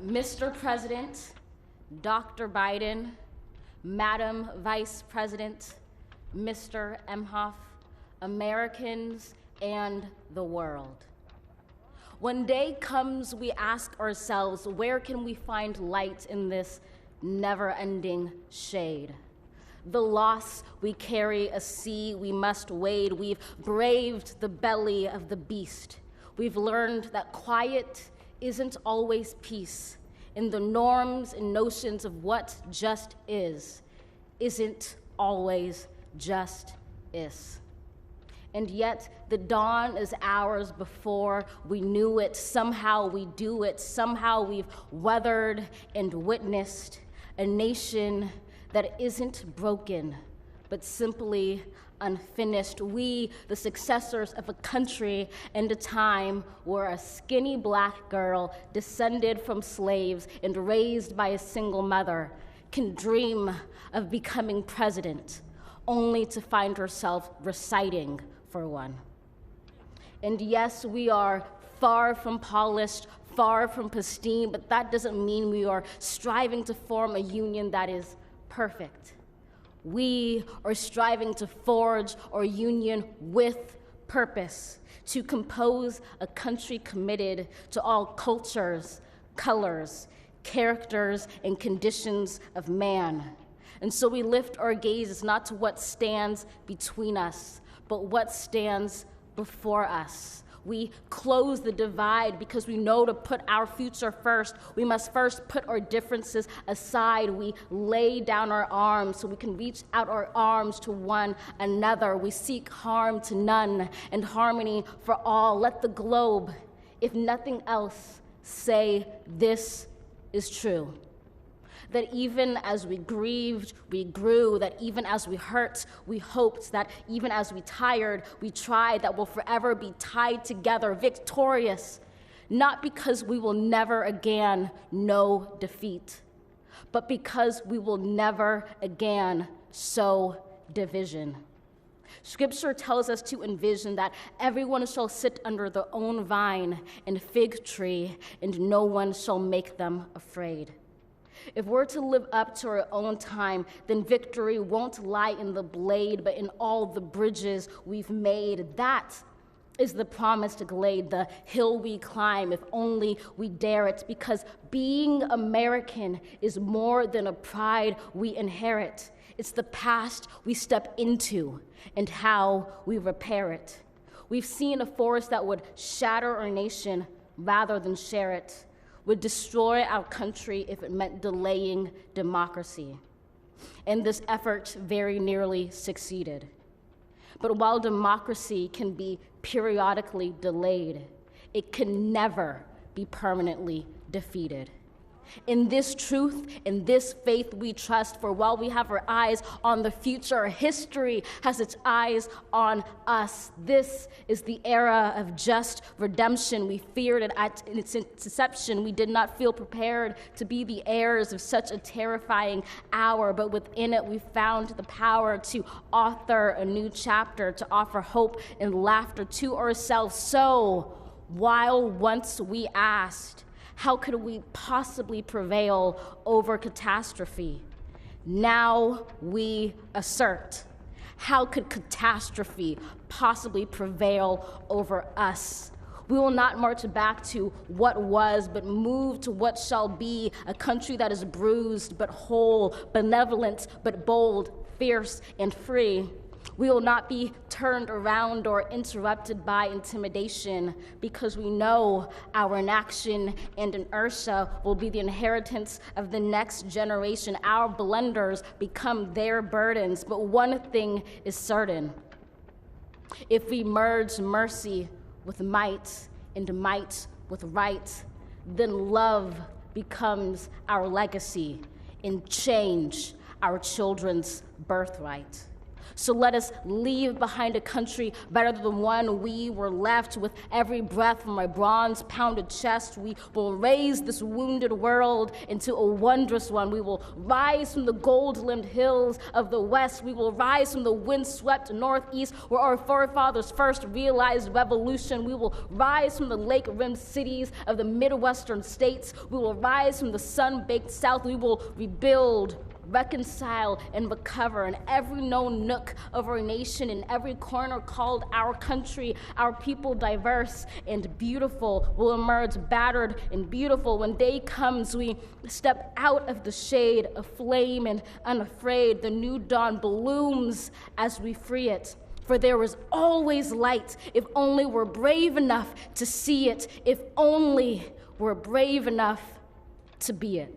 Mr. President, Dr. Biden, Madam Vice President, Mr. Emhoff, Americans, and the world. When day comes, we ask ourselves, where can we find light in this never-ending shade? The loss we carry, a sea we must wade. We've braved the belly of the beast. We've learned that quiet isn't always peace, and the norms and notions of what just is isn't always just is. And yet the dawn is ours before we knew it. Somehow we do it. Somehow we've weathered and witnessed a nation that isn't broken, but simply unfinished. We, the successors of a country and a time where a skinny black girl descended from slaves and raised by a single mother can dream of becoming president, only to find herself reciting for one. And yes, we are far from polished, far from pristine, but that doesn't mean we are striving to form a union that is perfect. We are striving to forge our union with purpose, to compose a country committed to all cultures, colors, characters, and conditions of man. And so we lift our gazes not to what stands between us, but what stands before us. We close the divide because we know to put our future first, we must first put our differences aside. We lay down our arms so we can reach out our arms to one another. We seek harm to none and harmony for all. Let the globe, if nothing else, say this is true. That even as we grieved, we grew, that even as we hurt, we hoped, that even as we tired, we tried, that we'll forever be tied together, victorious, not because we will never again know defeat, but because we will never again sow division. Scripture tells us to envision that everyone shall sit under their own vine and fig tree, and no one shall make them afraid. If we're to live up to our own time, then victory won't lie in the blade, but in all the bridges we've made. That is the promised glade, the hill we climb, if only we dare it, because being American is more than a pride we inherit. It's the past we step into and how we repair it. We've seen a force that would shatter our nation rather than share it, would destroy our country if it meant delaying democracy. And this effort very nearly succeeded. But while democracy can be periodically delayed, it can never be permanently defeated. In this truth, in this faith we trust, for while we have our eyes on the future, history has its eyes on us. This is the era of just redemption. We feared it at its inception. We did not feel prepared to be the heirs of such a terrifying hour, but within it we found the power to author a new chapter, to offer hope and laughter to ourselves. So, while once we asked, how could we possibly prevail over catastrophe? Now we assert, how could catastrophe possibly prevail over us? We will not march back to what was, but move to what shall be, a country that is bruised but whole, benevolent but bold, fierce and free. We will not be turned around or interrupted by intimidation, because we know our inaction and inertia will be the inheritance of the next generation. Our blunders become their burdens, but one thing is certain. If we merge mercy with might and might with right, then love becomes our legacy and change our children's birthright. So let us leave behind a country better than the one we were left. With every breath from my bronze-pounded chest, we will raise this wounded world into a wondrous one. We will rise from the gold-limbed hills of the West. We will rise from the wind-swept Northeast, where our forefathers first realized revolution. We will rise from the lake-rimmed cities of the Midwestern states. We will rise from the sun-baked South. We will rebuild, reconcile, and recover in every known nook of our nation, in every corner called our country. Our people, diverse and beautiful, will emerge battered and beautiful. When day comes, we step out of the shade, aflame and unafraid. The new dawn blooms as we free it. For there is always light, if only we're brave enough to see it, if only we're brave enough to be it.